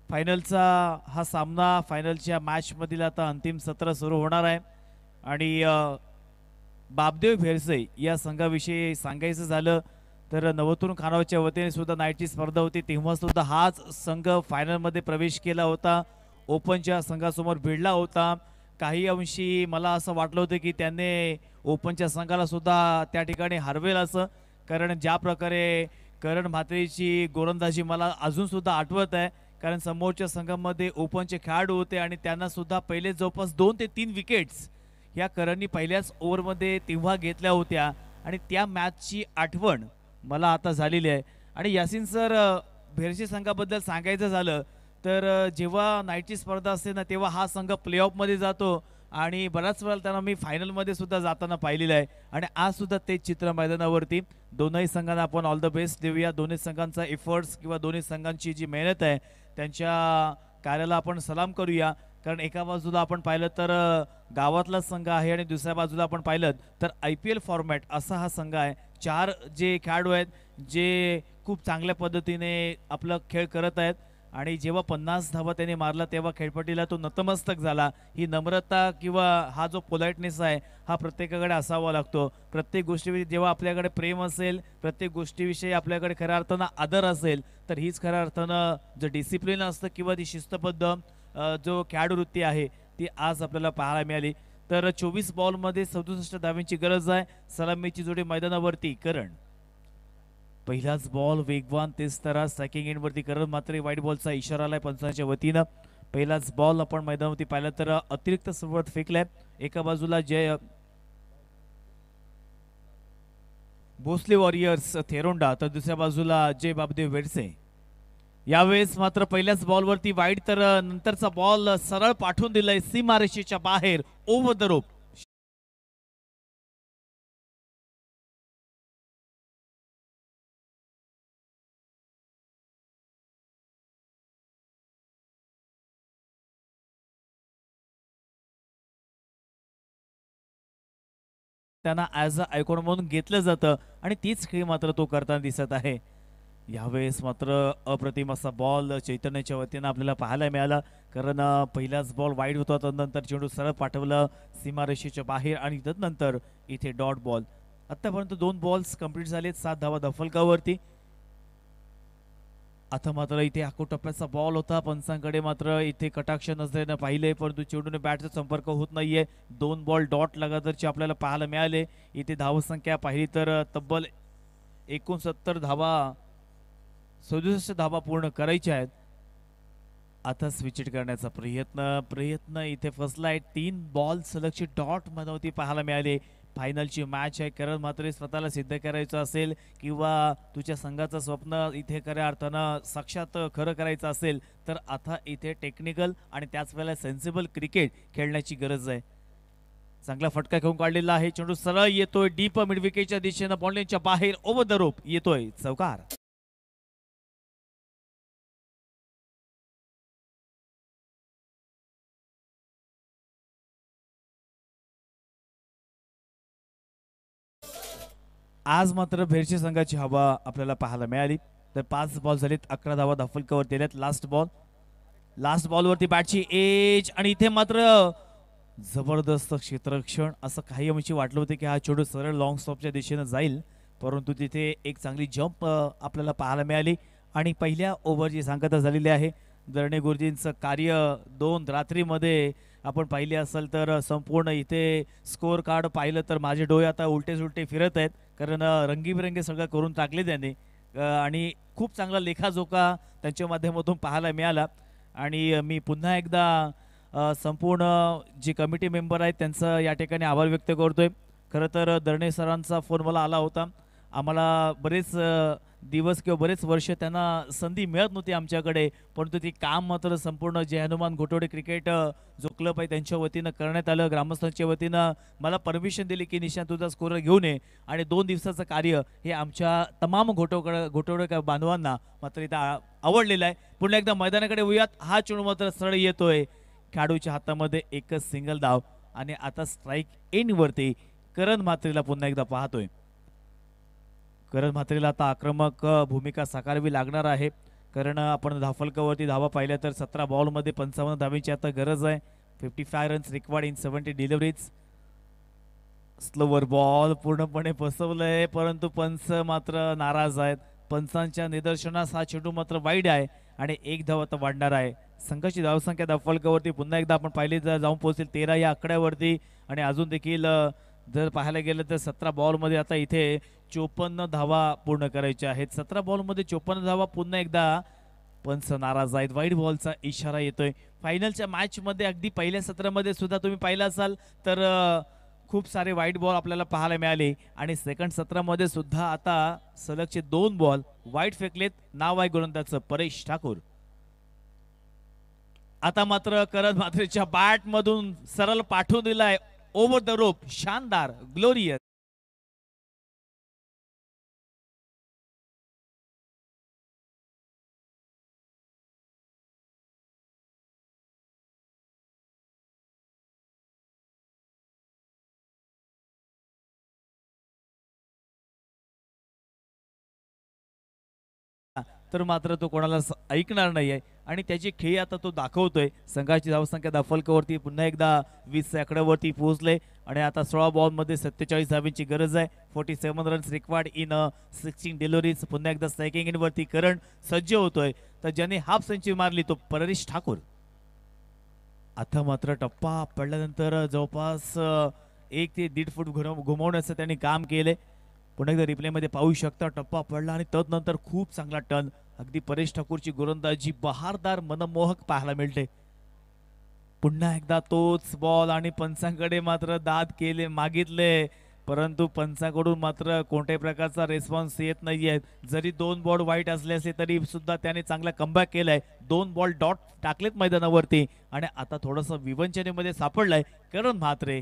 Speaker 3: फायनलचा हा सामना, फायनलच्या मॅचमधील आता अंतिम सत्र सुरू होणार आहे, आणि बापदेव भेरसे या संघाविषयी सांगायचं झालं तर नवतून खानावच्या वतीने सुद्धा नाईटची स्पर्धा होती, तेव्हा सुद्धा हाच संघ फायनलमध्ये प्रवेश केला होता, ओपनच्या संघासमोर भिडला होता. काही अंशी मला असं वाटलं होतं की त्याने ओपनच्या संघाला सुद्धा त्या ठिकाणी हरवेल असं, कारण ज्या प्रकारे करण म्हात्रेची गोलंदाजी मला अजून सुद्धा आठवत आहे. कारण समोरच्या संघामध्ये ओपनचे खेळाडू होते आणि त्यांना सुद्धा पहिले जवळपास 2 ते 3 विकेट्स या करणनी पहिल्याच ओव्हरमध्ये तेव्हा घेतल्या होत्या आणि त्या मॅचची आठवण मला आता झालेली आहे. आणि यासिन सर, भेरशी संघाबद्दल सांगायचं झालं तर जेव्हा नाईटची स्पर्धा असते ना तेव्हा हा संघ प्लेऑफमध्ये जातो आणि बऱ्याच वेळा त्यांना मी फायनलमध्ये सुद्धा जाताना पाहिलेलं आहे. आणि आज सुद्धा तेच चित्र मैदानावरती. दोनही संघांना आपण ऑल द बेस्ट देऊया. दोन्ही संघांचा एफर्ट्स किंवा दोन्ही संघांची जी मेहनत आहे त्यांच्या कार्याला आपण सलाम करूया. कारण एका बाजूला आपण पाहिलं तर गावातला संघ आहे आणि दुसऱ्या बाजूला आपण पाहिलं तर IPL फॉर्मॅट असा हा संघ आहे. 4 जे खेळाडू आहेत जे खूप चांगल्या पद्धतीने आपला खेळ करत आहेत आणि जेव्हा 50 धावा त्याने मारला तेव्हा खेळपट्टीला तो नतमस्तक झाला. ही नम्रता किंवा हा जो पोलाइटनेस आहे हा प्रत्येकाकडे असावा लागतो. प्रत्येक गोष्टीविषयी जेव्हा आपल्याकडे प्रेम असेल, प्रत्येक गोष्टीविषयी आपल्याकडे खऱ्या अर्थानं आदर असेल तर हीच खऱ्या अर्थानं जो डिसिप्लिन असतं किंवा ती शिस्तबद्ध जो खेळाडू वृत्ती आहे ती आज आपल्याला पाहायला मिळाली. तर 24 बॉलमध्ये 67 धावांची गरज आहे. सलामीची जोडी मैदानावरती करण. पहिलाच बॉल वेगवान तेज तरा स्ट्रायकिंग एंडवरती करण मात्र वाईट बॉलचा इशारा आलाय पंचांच्या वतीनं. पहिलाच बॉल आपण मैदानावरती पाहिला तर अतिरिक्त सर्वात फेकलाय. एका बाजूला जय भोसले वॉरियर्स थेरोंडा तर दुसऱ्या बाजूला जय बापदेव वेडसे. यावेळेस मात्र पहिल्याच बॉलवरती वाईट तर नंतरचा बॉल सरळ पाठवून दिलाय सीमारेषेच्या बाहेर ओव्हर द रोप. त्यांना ॲज अ आयकॉन म्हणून घेतलं जातं आणि तीच खेळ मात्र तो करताना दिसत आहे. यावेळेस मात्र अप्रतिम असा बॉल चैतन्याच्या वतीनं आपल्याला पाहायला मिळाला. कारण पहिलाच बॉल वाईड होता, तदनंतर चेंडू सरळ पाठवलं सीमारेषेच्या बाहेर आणि तदनंतर इथे डॉट बॉल. आतापर्यंत 2 बॉल्स कंप्लीट झालेत, 7 धावा दफलकावरती. आता मात्र इथे आकोटप्प्याचा बॉल होता, पंचांकडे मात्र इथे कटाक्ष नजरेनं पाहिले परंतु चेंडूने बॅटचा संपर्क होत नाहीये. 2 बॉल डॉट लगातारचे आपल्याला पाहायला मिळाले. इथे धावसंख्या पाहिली तर तब्बल 69 धावा 67 धावा पूर्ण करायच्या आहेत. आता स्विचिट करण्याचा प्रयत्न इथे फसलाय. 3 बॉल सलगची डॉट मनावती पाहायला मिळाले. फायनलची मॅच आहे. कारण मात्र स्वतःला सिद्ध करायचं असेल किंवा तुझ्या संघाचं स्वप्न इथे खऱ्या अर्थानं साक्षात खरं करायचं असेल तर आता इथे टेक्निकल आणि त्याच वेळेला सेन्सिबल क्रिकेट खेळण्याची गरज आहे. चांगला फटका घेऊन काढलेला आहे. चेंडू सरळ येतोय डीप मिड विकेटच्या दिशेनं बॉलिंगच्या बाहेर ओव्हर द रोप येतोय चौकार. आज मात्र भेरशी संघाची हवा आपल्याला पाहायला मिळाली. तर 5 बॉल झालेत, 11 धावा दफलकावर दिल्यात. लास्ट बॉलवरती बॅटची एज आणि इथे मात्र जबरदस्त क्षेत्ररक्षण. असं काही अंशी वाटलं होतं की हा चेंडू सरळ लॉंग स्टॉपच्या दिशेनं जाईल, परंतु तिथे एक चांगली जंप आपल्याला पाहायला मिळाली. आणि पहिल्या ओव्हरची सांगता झालेली आहे. दरणे गुरुजींचं कार्य 2 रात्रीमध्ये आपण पाहिले असेल तर संपूर्ण इथे स्कोअर कार्ड पाहिलं तर माझे डोळे आता उलटे सुलटे फिरत आहेत. कारण रंगीबिरंगी सगळं करून टाकले त्यांनी आणि खूप चांगला लेखाजोखा त्यांच्या माध्यमातून पाहायला मिळाला. आणि मी पुन्हा एकदा संपूर्ण जी कमिटी मेंबर आहेत त्यांचं या ठिकाणी आभार व्यक्त करतोय. खरं तर दरणे सरांचा फोन मला आला होता. आम्हाला बरेच दिवस किंवा बरेच वर्ष त्यांना संधी मिळत नव्हती आमच्याकडे, परंतु ती काम मात्र संपूर्ण जय हनुमान घोटवडे क्रिकेट जो क्लब आहे त्यांच्या वतीनं करण्यात आलं. ग्रामस्थांच्या वतीनं मला परमिशन दिली की निशांत तुझा स्कोअर घेऊन ये आणि 2 दिवसाचं कार्य हे आमच्या तमाम घोटवडे बांधवांना मात्र इथं आवडलेलं आहे. पुन्हा एकदा मैदानाकडे येऊयात. हा चेंडू मात्र सरळ येतोय खेळाडूच्या हातामध्ये, एकच सिंगल धाव आणि आता स्ट्राईक एंडवरती करण म्हात्रेला पुन्हा एकदा पाहतोय. करण म्हात्रेला आता आक्रमक भूमिका साकारावी लागणार आहे. कारण आपण धावफलकावरती धावा पाहिल्या तर 17 बॉलमध्ये 55 धावांची आता गरज आहे. 55 runs required in 70 deliveries. Slower ball पूर्णपणे फसवलंय, परंतु पंच मात्र नाराज आहेत. पंचांच्या निदर्शनास हा चेंडू मात्र वाईड आहे आणि एक धाव आता वाढणार आहे. संघाची धावसंख्या धावफलकावरती पुन्हा एकदा आपण पाहिली तर जाऊन पोहोचेल 13 या आकड्यावरती आणि अजून देखील जर पाहायला गेलं तर 17 बॉलमध्ये आता इथे 54 धावा पूर्ण करायच्या आहेत. 17 बॉलमध्ये 54 धावा. पुन्हा एकदा पंच नाराज आहेत. वाईड बॉलचा इशारा येतोय. फायनलच्या मॅच मध्ये अगदी पहिल्या सत्रामध्ये सुद्धा तुम्ही पाहिलं असाल तर खूप सारे वाईड बॉल आपल्याला पाहायला मिळाले आणि सेकंड सत्रामध्ये सुद्धा आता सलगचे 2 बॉल वाईड फेकलेत. नाव आहे गोलंदाजाचं परेश ठाकूर. आता मात्र करण मात्रेच्या बॅट मधून सरळ पाठवून दिलाय ओव्हर द रोप. शानदार, ग्लोरियस. तर मात्र तो कोणाला ऐकणार नाहीये आणि त्याची खेळी आता तो दाखवतोय. संघाची धावसंख्या धावफलकावरती पुन्हा एकदा 20 आकड्यावरती पोहोचले आणि आता 16 बॉल मध्ये 47 धावांची गरज आहे. 47 रन्स रिक्वायर्ड इन 16 डिलिव्हरीज. पुन्हा एकदा स्ट्रायकिंग इन वरती करण सज्ज होतोय. तर ज्याने हाफ सेंचुरी मारली तो परेश ठाकूर. आता मात्र टप्पा पडल्यानंतर जवळपास 1 ते 1.5 फूट घुमवण्याचं त्यांनी काम केले. पुन्हा एकदा रिप्ले मध्ये पाहू शकता टप्पा पडला आणि तदनंतर खूप चांगला टर्न. अगदी परेश ठाकूरची गोलंदाजी बहारदार, मनमोहक पाहायला मिळते. पुन्हा एकदा तोच बॉल आणि पंचांकडे मात्र दाद केले मागितले, परंतु पंचांकडून मात्र कोणत्याही प्रकारचा रिस्पॉन्स येत नाहीये. जरी 2 बॉल वाईट असले असले तरी सुद्धा त्याने चांगला कमबॅक केलाय. 2 बॉल डॉट टाकलेत मैदानावरती आणि आता थोडस विवंचनेमध्ये सापडलाय Karan Mhatre.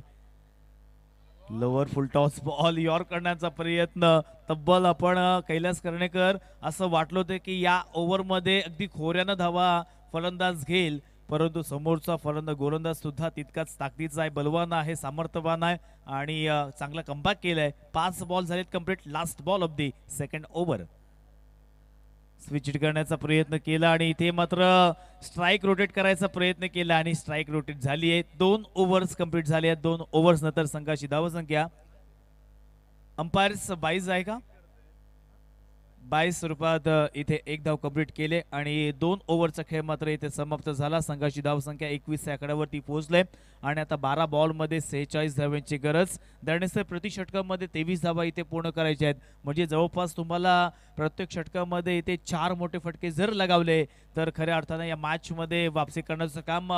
Speaker 3: Lower full toss ball york करण्याचा प्रयत्न. तब्बल आपण कैलास कर्णेकर असं वाटलं होतं की या ओव्हरमध्ये अगदी खोऱ्यानं धावा फलंदाज घेईल, परंतु समोरचा गोलंदाज सुद्धा तितकाच ताकदीचा आहे, बलवान आहे, सामर्थ्यवान आहे आणि चांगला कमबॅक केलाय. 5 बॉल झालेत complete. Last ball of the second over. Switch करण्याचा प्रयत्न केला आणि इथे मात्र स्ट्राइक रोटेट करायचा प्रयत्न केला आणि स्ट्राइक रोटेट झाली आहे. 2 ओव्हर्स कंप्लीट झाले आहेत. 2 ओव्हर्स नंतर संघाची धावसंख्या अंपायर्स 22 आहे का 22 रूपात इथे 1 धाव कंप्लीट केले आणि 2 ओव्हरचा खेळ मात्र इथे समाप्त झाला. संघाची धावसंख्या 21 आकड्यावरती पोहोचले आणि आता 12 बॉल मध्ये 46 धावांची गरज. दरण्यासर प्रति षटकामध्ये 23 धावा इथे पूर्ण करायच्या आहेत. म्हणजे जवळपास तुम्हाला प्रत्येक षटकामध्ये इथे 4 मोठे फटके जर लगावले तर खऱ्या अर्थाने या मॅच मध्ये वापसी करण्याचं काम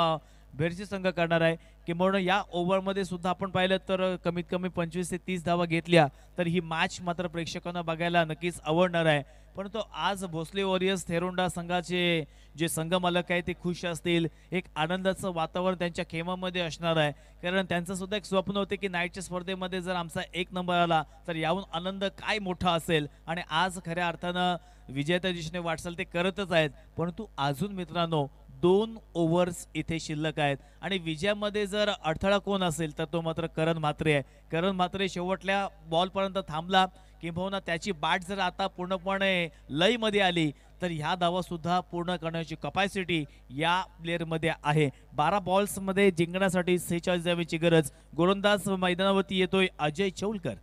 Speaker 3: बेरजी संघ करणार आहे. किंबहुना या ओव्हरमध्ये सुद्धा आपण पाहिलं तर कमीत कमी 25 ते 30 धावा घेतल्या तर ही मॅच मात्र प्रेक्षकांना बघायला नक्कीच आवडणार आहे. परंतु आज भोसले वॉरियर्स थेरोंडा संघाचे जे संघ मालक आहे ते खुश असतील. एक आनंदाचं वातावरण त्यांच्या खेमामध्ये असणार आहे, कारण त्यांचं सुद्धा एक स्वप्न होते की नाईटच्या स्पर्धेमध्ये जर आमचा 1 नंबर आला तर याहून आनंद काय मोठा असेल. आणि आज खऱ्या अर्थानं विजयाच्या दिशेने वाटचाल ते करतच आहेत. परंतु अजून मित्रांनो 2 ओव्हर्स इथे शिल्लक आहेत आणि विजयामध्ये जर अडथळा कोण असेल तर तो मात्र करण म्हात्रे आहे. करण म्हात्रे शेवटल्या बॉलपर्यंत थांबला, किंबहुना त्याची बॅट जर आता पूर्णपणे लयमध्ये आली तर ह्या धावा सुद्धा पूर्ण करण्याची कपॅसिटी या प्लेअरमध्ये आहे. 12 बॉल्समध्ये जिंकण्यासाठी 46 धावांची गरज. गोलंदाज मैदानावरती येतोय अजय चौलकर.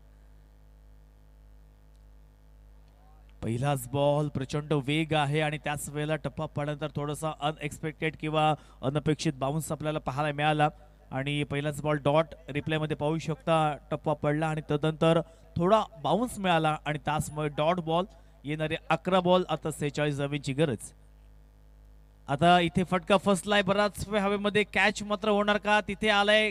Speaker 3: पहिलाच बॉल, प्रचंड वेग आहे आणि त्याच वेळेला टप्पा पडल्यानंतर थोडासा अनएक्सपेक्टेड किंवा अनपेक्षित बाउन्स आपल्याला पाहायला मिळाला आणि पहिलाच बॉल डॉट रिप्लेमध्ये पाहू शकता. टप्पा पडला आणि तदनंतर थोडा बाउन्स मिळाला आणि त्याचमुळे डॉट बॉल. येणारे 11 बॉल आता 46 धावांची गरज. आता इथे फटका फसलाय, बराच वेळ हवेमध्ये. कॅच मात्र होणार का? तिथे आलाय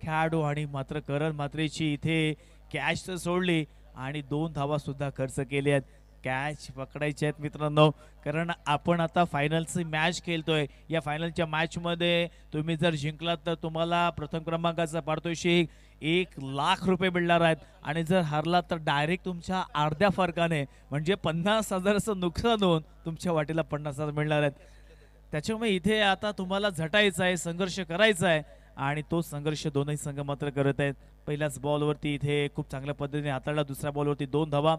Speaker 3: खेळाडू आणि मात्र करण म्हात्रेची इथे कॅच सोडली आणि 2 धावा सुद्धा खर्च केले आहेत. कॅच पकडायचे आहेत मित्रांनो, कारण आपण आता फायनलची मॅच खेळतोय. या फायनलच्या मॅच मध्ये तुम्ही जर जिंकलात तर तुम्हाला प्रथम क्रमांकाचा पारितोषिक 1,00,000 रुपये मिळणार आहेत आणि जर हरलात तर डायरेक्ट तुमच्या अर्ध्या फरकाने म्हणजे 50,000चं नुकसान होऊन तुमच्या वाटेला 50,000 मिळणार आहेत. त्याच्यामुळे इथे आता तुम्हाला झटायचं आहे, संघर्ष करायचा आहे आणि तो संघर्ष दोन्ही संघ मात्र करत आहेत. पहिल्याच बॉलवरती इथे खूप चांगल्या पद्धतीने हाताळला. दुसऱ्या बॉलवरती 2 धावा.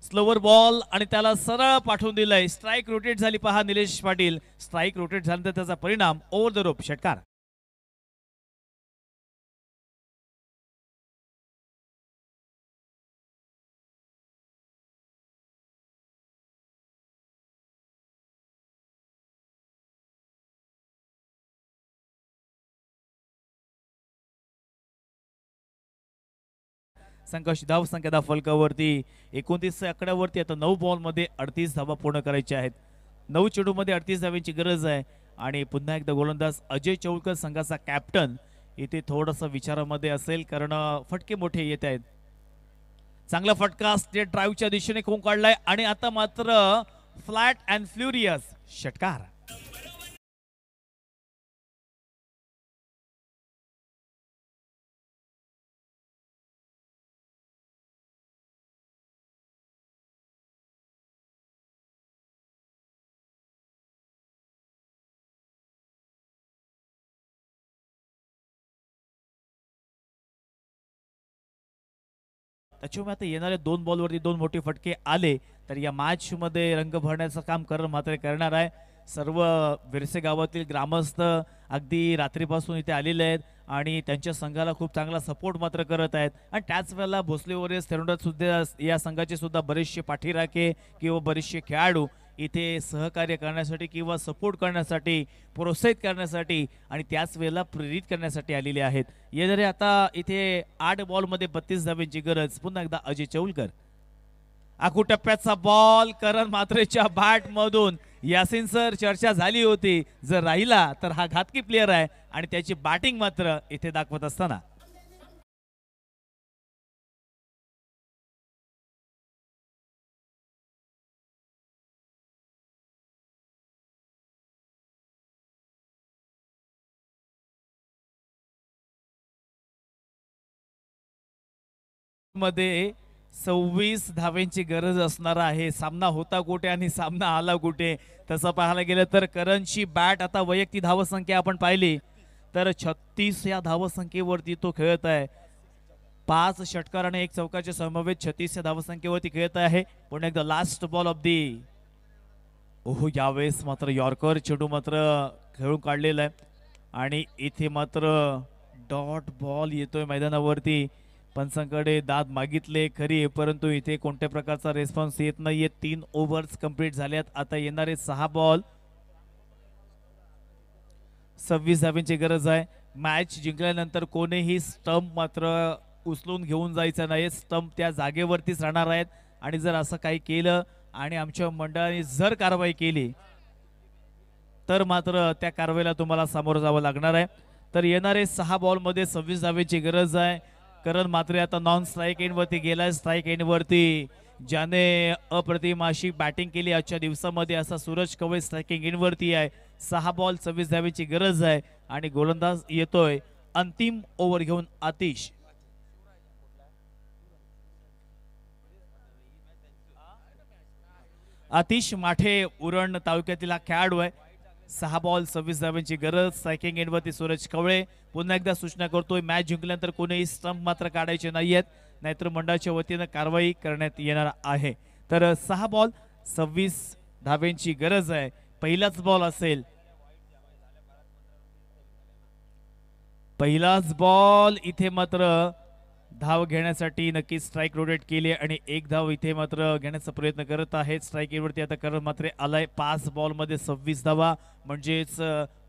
Speaker 3: स्लोवर बॉल आणि त्याला सरळ पाठवून दिलाय. स्ट्राइक रोटेट झाली पहा निलेश पाटील. स्ट्राइक रोटेट झाल्यानंतर त्याचा परिणाम ओव्हर द रोप षटकार. संघर्ष धाव संख्या फलकावरती 29 आकड्यावरती आता 9 बॉलमध्ये 38 धावा पूर्ण करायच्या आहेत. 9 चेंडूमध्ये 38 धावांची गरज आहे आणि पुन्हा एकदा गोलंदाज अजय चौलकर संघाचा कॅप्टन इथे थोडंसं विचारामध्ये असेल कारण फटके मोठे येत आहेत. चांगला फटका स्टेट ड्राईव्हच्या दिशेने खोंग काढलाय आणि आता मात्र फ्लॅट अँड फ्युरियस षटकार. त्याच्यामुळे आता येणाऱ्या 2 बॉलवरती 2 मोठे फटके आले तर या मॅच मध्ये रंग भरण्याचं काम करण मात्र करणार आहे. सर्व विरसे गावातील ग्रामस्थ अगदी रात्रीपासून इथे आलेले आहेत आणि त्यांच्या संघाला खूप चांगला सपोर्ट मात्र करत आहेत. आणि त्याच वेळेला भोसले वॉरियर्स तेरुंडात सुद्धा या संघाचे सुद्धा बरेचसे पाठीराखे किंवा बरेचसे खेळाडू इथे सहकार्य करण्यासाठी किंवा सपोर्ट करण्यासाठी, प्रोत्साहित करण्यासाठी आणि त्याच वेळेला प्रेरित करण्यासाठी आलेले आहेत. येणारे आता इथे 8 बॉलमध्ये 32 धावांची गरज. पुन्हा एकदा अजय चौलकर. आखू टप्प्याचा बॉल करण मात्रेच्या बॅट मधून. यासिन सर चर्चा झाली होती जर राहिला तर हा घातकी प्लेयर आहे आणि त्याची बॅटिंग मात्र इथे दाखवत असताना मध्ये 26 धावांची गरज असणार आहे. सामना होता कुठे आणि सामना आला कुठे तसं पाहायला गेलं तर करणची बॅट आता वैयक्तिक धावसंख्या आपण पाहिली तर 36 या धावसंख्येवरती तो खेळत आहे. 5 षटकार आणि 1 चौकाच्या समवेत 36 या धावसंख्येवरती खेळत आहे. पुन्हा एकदा लास्ट बॉल ऑफ दी. ओहो यावेळेस मात्र यॉर्कर चेंडू मात्र खेळून काढलेला आहे आणि इथे मात्र डॉट बॉल येतोय मैदानावरती. पंचांकडे दाद मागितले खरी परंतु इथे कोणत्या प्रकारचा रिस्पॉन्स येत नाहीये. 3 ओव्हर्स कंप्लीट झाल्यात. आता येणारे 6 बॉल 26 धावांची गरज आहे. मॅच जिंकल्यानंतर कोणीही स्टंप मात्र उचलून घेऊन जायचं नाही. स्टंप त्या जागेवरतीच राहणार आहेत आणि जर असं काही केलं आणि आमच्या मंडळाने जर कारवाई केली तर मात्र त्या कारवाईला तुम्हाला सामोरं जावं लागणार आहे. तर येणारे 6 बॉलमध्ये 26 धावांची गरज आहे. करण मात्र आता नॉन स्ट्राईक एंड वरती गेलाय. स्ट्राईक एंड वरती ज्याने अप्रतिम अशी बॅटिंग केली आजच्या दिवसामध्ये असा सूरज कवळे स्ट्रायकिंग एंड वरती आहे. 6 बॉल 26 धावांची गरज आहे आणि गोलंदाज येतोय अंतिम ओव्हर घेऊन आतिश. आतिश माठे उरण तालुक्यातील हा खेळाडू आहे. 6 बॉल 26 धावांची गरज. स्ट्रायकिंग एंड वरती सूरज कवळे. पुन्हा एकदा सूचना करतोय मॅच जिंकल्यानंतर कोणीही स्टंप मात्र काढायचे नाहीयेत नाहीतर मंडळाच्या वतीनं कारवाई करण्यात येणार आहे. तर 6 बॉल 26 धावांची गरज आहे. पहिलाच बॉल असेल. पहिलाच बॉल इथे मात्र धाव घेण्यासाठी नक्कीच स्ट्राइक रोटेट केली आणि 1 धाव इथे मात्र घेण्याचा प्रयत्न करत आहेत. स्ट्राइक वरती आता करण मात्र आलाय. 5 बॉल मध्ये 26 धावा म्हणजेच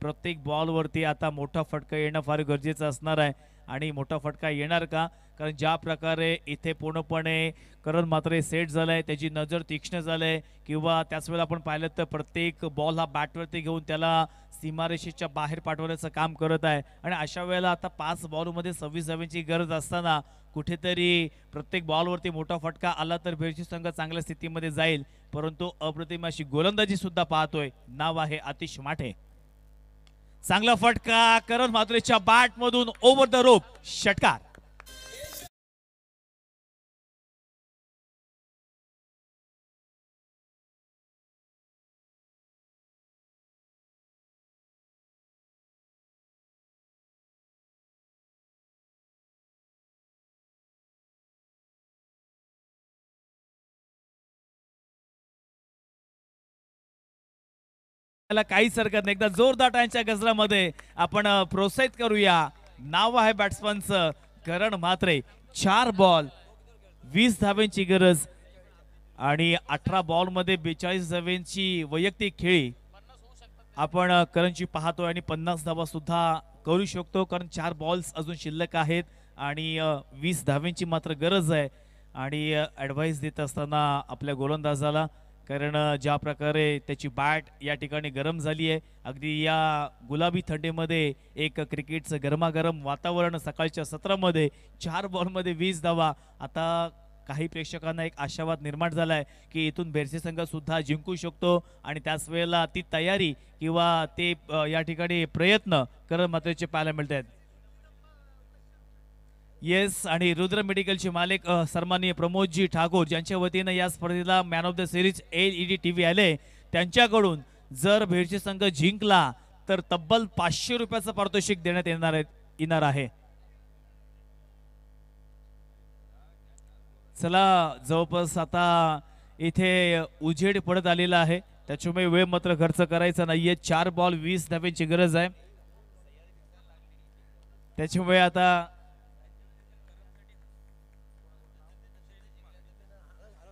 Speaker 3: प्रत्येक बॉल वरती आता मोठा फटका येणं फार गरजेचं असणार आहे. आणि मोठा फटका येणार का कारण ज्या प्रकारे इथे पूर्णपणे करण मात्र सेट झालाय त्याची नजर तीक्ष्ण झालंय किंवा त्याच वेळेला आपण पाहिलं तर प्रत्येक बॉल हा बॅटवरती घेऊन त्याला सीमारेषेच्या बाहेर पाठवण्याचं काम करत आहे. आणि अशा वेळेला आता 5 बॉलमध्ये 26 धावांची गरज असताना कुठेतरी प्रत्येक बॉलवरती मोठा फटका आला तर भेरची संघ चांगल्या स्थितीमध्ये जाईल. परंतु अप्रतिम अशी गोलंदाजी सुद्धा पाहतोय. नाव आहे आतिश माठे. चांगला फटका करण मात्रेच्या बॅट मधून ओव्हर द रोप षटकार. काहीच हरकत नाही. एकदा जोरदार टाळ्यांच्या गजरामध्ये आपण प्रोत्साहित करूया. नाव आहे बॅट्समनचं करण म्हात्रे. 4 बॉल 20 धावांची गरज आणि 18 बॉल मध्ये 42 धावांची वैयक्तिक खेळी आपण करणची पाहतोय आणि 50 धावा सुद्धा करू शकतो कारण 4 बॉल्स अजून शिल्लक आहेत आणि 20 धावांची मात्र गरज आहे आणि ॲडवाईस देत असताना आपल्या गोलंदाजाला, कारण ज्या प्रकारे त्याची बॅट या ठिकाणी गरम झाली आहे, अगदी या गुलाबी थंडीमध्ये एक क्रिकेटचं गरमागरम वातावरण सकाळच्या सत्रामध्ये 4 बॉलमध्ये 20 धावा. आता काही प्रेक्षकांना एक आशावाद निर्माण झाला आहे की इथून बेरसे संघ सुद्धा जिंकू शकतो आणि त्याच वेळेला ती तयारी किंवा ते या ठिकाणी प्रयत्न करत मात्रचे पाहायला मिळत आहेत. येस, आणि रुद्र मेडिकलचे मालक सन्माननीय प्रमोदजी ठाकूर ज्यांच्या वतीनं या स्पर्धेला man of the series LED TV आले, त्यांच्याकडून जर बेरसे संघ जिंकला तर तब्बल 500 रुपयाचं पारितोषिक देण्यात येणार आहे. चला, जवळपास आता इथे उजेड पडत आलेला आहे, त्याच्यामुळे वेळ मात्र खर्च करायचा नाहीये. 4 बॉल 20 धाब्यांची गरज आहे, त्याच्यामुळे आता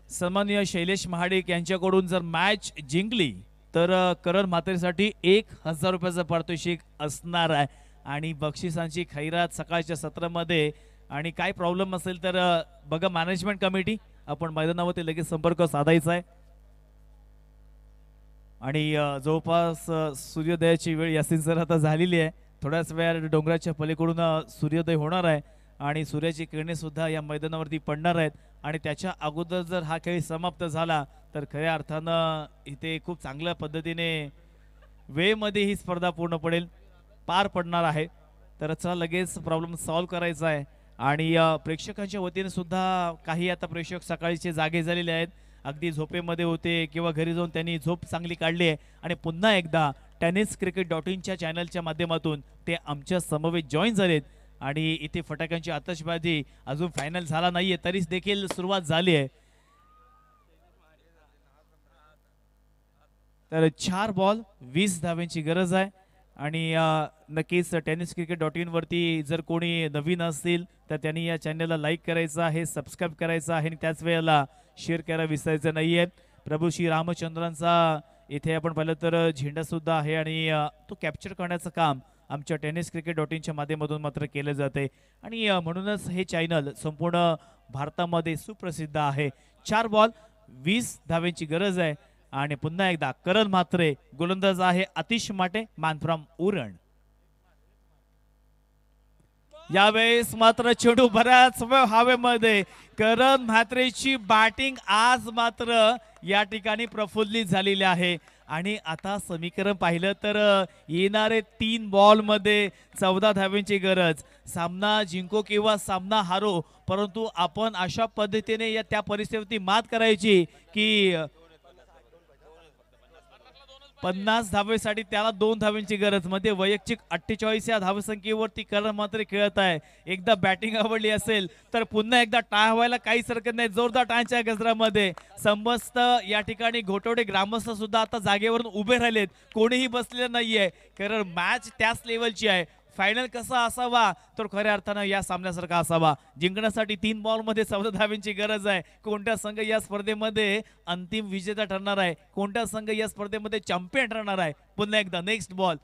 Speaker 3: सन्माननीय शैलेश महाडिक यांच्याकडून जर मॅच जिंकली तर करण म्हात्रेसाठी 1000 रुपयाचं पारितोषिक असणार आहे आणि बक्षिसांची खैरात सकाळच्या सत्रामध्ये. आणि काय प्रॉब्लेम असेल तर बघा, मॅनेजमेंट कमिटी आपण मैदानावरती लगेच संपर्क साधायचा आहे. आणि जवळपास सूर्योदयाची वेळ यासिन सर आता झालेली आहे. थोड्याच वेळात डोंगराच्या पलीकडून सूर्योदय होणार आहे आणि सूर्याची किरणे सुद्धा या मैदानावरती पडणार आहेत. आणि त्याच्या अगोदर जर हा खेळ समाप्त झाला तर खऱ्या अर्थानं इथे खूप चांगल्या पद्धतीने वेळेमध्ये ही स्पर्धा पूर्ण पार पडणार आहे. तर चला, लगेच प्रॉब्लेम सॉल्व्ह करायचा आहे. आणि प्रेक्षकांच्या वतीने सुद्धा काही आता प्रेक्षक सकाळीचे जागे झालेले आहेत, अगदी झोपेमध्ये होते किंवा घरी जाऊन त्यांनी झोप चांगली काढली आहे आणि पुन्हा एकदा tenniscricket.in चॅनलच्या माध्यमातून ते आमच्या समवेत जॉईन झालेत. आणि इथे फटाक्यांची आतषबाजी अजून फायनल झाला नाहीये तरी देखील सुरुवात झाली आहे. तर 4 बॉल 20 धाव्यांची गरज आहे. आणि नक्कीच tenniscricket.in वरती जर कोणी नवीन असतील तर त्यांनी या चॅनलला लाईक करायचं आहे, सबस्क्राईब करायचं आहे आणि त्याच वेळेला शेअर करायला विसरायचं नाहीये. प्रभू श्री रामचंद्रांचा इथे आपण पाहिलं तर झेंडा सुद्धा आहे आणि तो कॅप्चर करण्याचं काम आमच्या tenniscricket.in माध्यमातून मात्र केलं जाते. आणि म्हणूनच हे चॅनल संपूर्ण भारतामध्ये सुप्रसिद्ध आहे. 4 बॉल 20 धाव्यांची गरज आहे. आणि पुन्हा एकदा करण म्हात्रे गोलंदाज आहे, आतिश माटे मान फ्रॉम उरण. यावेळेस मात्र चेंडू बऱ्याच वेळ हवेमध्ये. करण म्हात्रेची बॅटिंग आज मात्र या ठिकाणी प्रफुल्लित झालेली आहे. आणि आता समीकरण पाहिलं तर येणारे 3 बॉल मध्ये 14 धाव्यांची गरज. सामना जिंको किंवा सामना हारो, परंतु आपण अशा पद्धतीने या त्या परिस्थितीवरती मात करायची की 50 धावेसाठी त्याला 2 धाव्यांची गरज. मध्ये वैयक्तिक 48 या धावसंख्येवरती करण मात्र खेळत आहे. एकदा बॅटिंग आवडली असेल तर पुन्हा एकदा टाय व्हायला काहीच हरकत नाही. जोरदार टाळ्यांच्या गजरामध्ये समस्त या ठिकाणी घोटवडे ग्रामस्थ सुद्धा आता जागेवरून उभे राहिलेत, कोणीही बसलेलं नाहीये, कारण मॅच त्याच लेवलची आहे. फायनल कसा असावा तर खऱ्या अर्थानं या सामन्यासारखा असावा. जिंकण्यासाठी 3 बॉल मध्ये 14 धाव्यांची गरज आहे. कोणत्या संघ या स्पर्धेमध्ये अंतिम विजेता ठरणार आहे, कोणत्या संघ या स्पर्धेमध्ये चॅम्पियन ठरणार आहे. पुन्हा एकदा नेक्स्ट बॉल,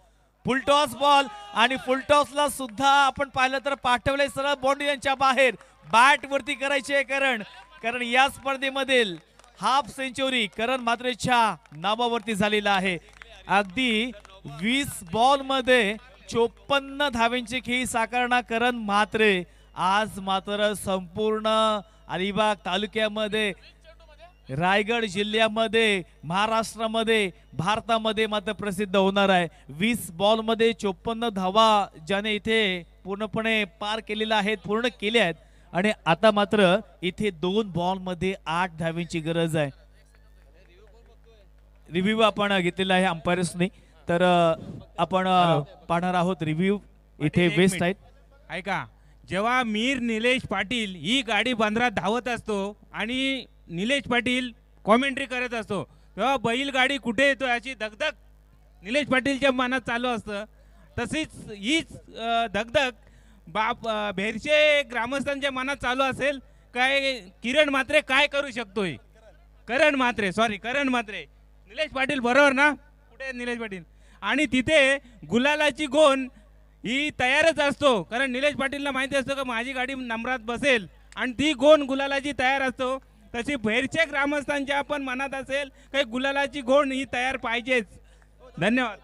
Speaker 3: फुल टॉस बॉल आणि फुल टॉसला सुद्धा आपण पाहिलं तर पाठवले सरळ बाउंड्रीच्या बाहेर. बॅट वरती करायचे कारण या स्पर्धेमधील हाफ सेंचुरी करण म्हात्रेच्या नावावरती झालेला आहे. अगदी 20 बॉल मध्ये 54 धाव्यांची खेळी साकारणार करण म्हात्रे आज मात्र संपूर्ण अलिबाग तालुक्यामध्ये, रायगड जिल्ह्यामध्ये, महाराष्ट्रामध्ये, भारतामध्ये मात्र प्रसिद्ध होणार आहे. 20 बॉल मध्ये 54 धावा ज्याने इथे पूर्णपणे पार केलेल्या आहेत, पूर्ण केल्या आहेत. आणि आता मात्र इथे 2 बॉल मध्ये 8 धाव्यांची गरज आहे. रिव्ह्यू आपण घेतलेला आहे अंपायर्सनी, तर आपण पाहणार आहोत रिव्ह्यू. इथे वेस्ट आहेत.
Speaker 4: ऐका, जेव्हा मीर निलेश पाटील ही गाडी बंदरात धावत असतो आणि निलेश पाटील कॉमेंट्री करत असतो, तेव्हा बैलगाडी कुठे येतो याची दगदग निलेश पाटीलच्या मनात चालू असतं. तशीच हीच दगदग भेरचे ग्रामस्थांच्या मनात चालू असेल. काय किरण म्हात्रे काय करू शकतोय, करण म्हात्रे निलेश पाटील बरोबर ना, कुठे निलेश पाटील. आणि तिथे गुलालाची गोन ही तयारच असतो, कारण निलेश पाटीलला माहिती असतं का माझी गाडी नंबरात बसेल आणि ती गोण गुलालाची तयार असतो. तशी भैरच्या ग्रामस्थांच्या पण मनात असेल काही गुलालाची गोण ही तयार पाहिजेच. धन्यवाद.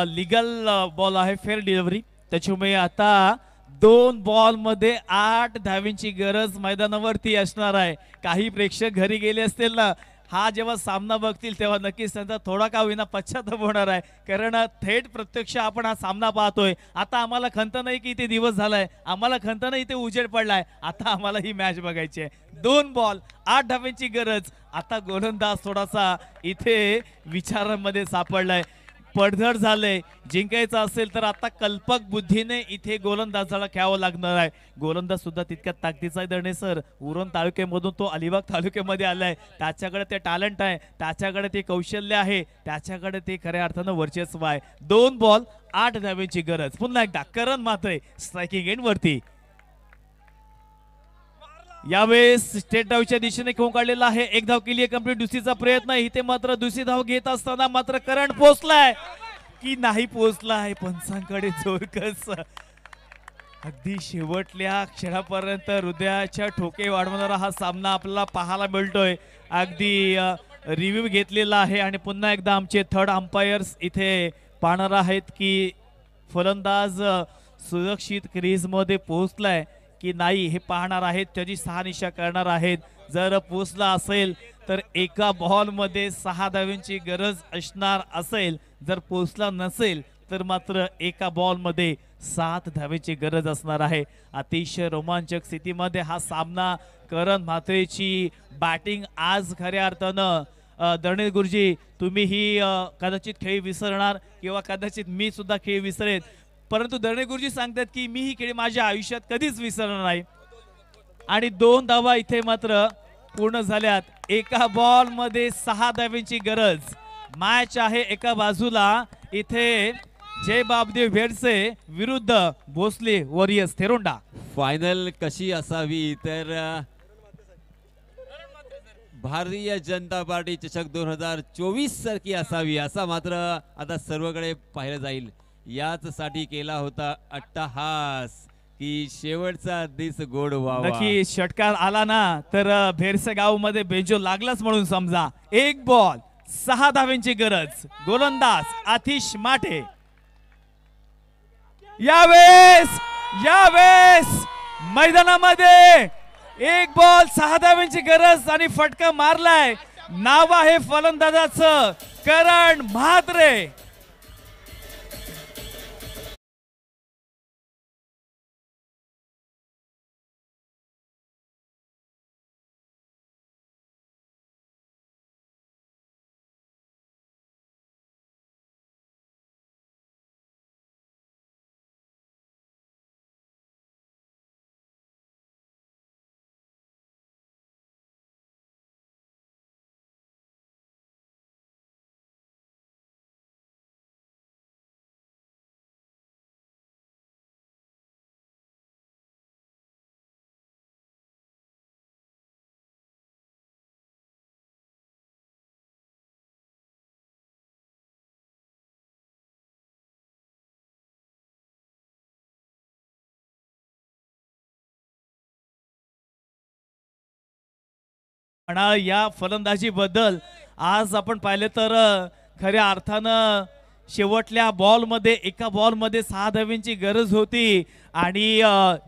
Speaker 3: लिगल बॉल आहे, फेअर डिलिव्हरी. त्याच्यामुळे आता 2 बॉल मध्ये 8 धावींची गरज मैदानावरती असणार आहे. काही प्रेक्षक घरी गेले असतील ना, हा जेव्हा सामना बघतील तेव्हा नक्कीच त्यांचा थोडा का होईना पश्चाताप होणार आहे, कारण थेट प्रत्यक्ष आपण हा सामना पाहतोय. आता आम्हाला खंत नाही की इथे दिवस झालाय, आम्हाला खंत नाही इथे उजेड पडलाय, आता आम्हाला ही मॅच बघायची आहे. 2 बॉल 8 धाव्यांची गरज. आता गोलंदाज थोडासा इथे विचारांमध्ये सापडलाय, पडझड झाले. जिंकायचं असेल तर आता कल्पक बुद्धीने इथे गोलंदाजाला खेळावं लागणार आहे. गोलंदाज सुद्धा तितक्या ताकदीचा आहे दणे सर. उरण तालुक्यामधून तो अलिबाग तालुक्यामध्ये आलाय. त्याच्याकडे ते टॅलेंट आहे, त्याच्याकडे ते कौशल्य आहे, त्याच्याकडे ते खऱ्या अर्थानं वर्चस्व आहे. 2 बॉल 8 धाव्यांची गरज. पुन्हा एकदा करण मात्रे स्ट्रायकिंग एंड वरती. यावेळेस स्टेट डावच्या दिशेने खेळून काढलेला आहे. 1 धाव केली आहे कंप्लीट. दुसरीचा प्रयत्न इथे मात्र दुसरी धाव घेत असताना मात्र करंट पोहोचलाय की नाही पोहोचलाय. पंचांकडे जोर कस. अगदी शेवटल्या क्षणापर्यंत हृदयाच्या ठोके वाढवणारा हा सामना आपल्याला पाहायला मिळतोय. अगदी रिव्ह्यू घेतलेला आहे आणि पुन्हा एकदा आमचे थर्ड अंपायर्स इथे पाहणार आहेत की फलंदाज सुरक्षित क्रीज मध्ये पोहोचलाय की नाही हे पाहणार आहेत. त्याची शहानिशा करणार आहेत. जर पोहोचला असेल तर एका बॉल मध्ये 6 धाव्यांची गरज असणार असेल, जर पोहोचला नसेल तर मात्र एका बॉल मध्ये 7 धावेची गरज असणार आहे. अतिशय रोमांचक स्थितीमध्ये हा सामना. करण म्हात्रेची बॅटिंग आज खऱ्या अर्थानं दणे गुरुजी तुम्ही ही कदाचित खेळ विसरणार किंवा कदाचित मी सुद्धा खेळ विसरेन, परंतु दणे गुरुजी सांगतात की मी ही खेळ माझ्या आयुष्यात कधीच विसरणार नाही. आणि 2 धावा इथे मात्र पूर्ण झाल्यात. एका बॉल मध्ये 6 धाव्यांची गरज. मॅच आहे एका बाजूला इथे जय बाबदेव भेडसे विरुद्ध भोसले वॉरियर्स थेरोंडा.
Speaker 1: फायनल कशी असावी तर भारतीय जनता पार्टी चषक 2024 सारखी असावी असा मात्र आता सर्वकडे पाहिलं जाईल. याच साठी केला होता अट्टहास की शेवटचा दिस गोड व्हावा.
Speaker 3: नक्की षटकार आला ना तर भेरसे गाव मध्ये बेंजो लागलाच म्हणून समजा. 1 बॉल 6 धाव्यांची गरज. गोलंदाज आतिश माटे. यावेळेस मैदानामध्ये 1 बॉल 6 धाव्यांची गरज आणि फटका मारलाय. नाव आहे फलंदाजाचं करण म्हात्रे. या फलंदाजी बद्दल आज आपण पाहिले तर खऱ्या अर्थानं शेवटल्या बॉल मध्ये एका बॉल मध्ये 6 धाव्यांची गरज होती आणि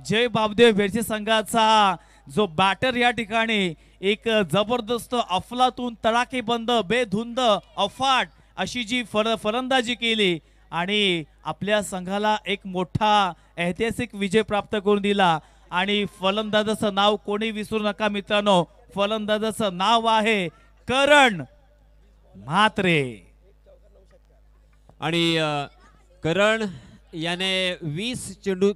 Speaker 3: जय बाबदेव भेडसे संघाचा जो बॅटर या ठिकाणी एक जबरदस्त अफलातून तडाखेबंद बेधुंद अफाट अशी जी फलंदाजी केली आणि आपल्या संघाला एक मोठा ऐतिहासिक विजय प्राप्त करून दिला. आणि फलंदाजाचं नाव कोणी विसरू नका मित्रांनो. फलंदाजाचं नाव आहे करण म्हात्रे.
Speaker 1: आणि करण याने 20 चेंडू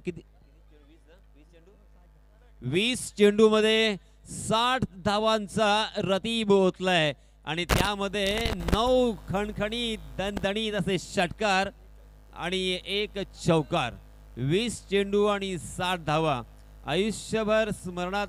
Speaker 1: 20 चेंडू मध्ये 60 धावांचा रतीब ओतलाय आणि त्यामध्ये 9 खणखणी दणदणीत असे षटकार आणि 1 चौकार. 20 चेंडू आणि 60 धावा आयुष्यभर स्मरणात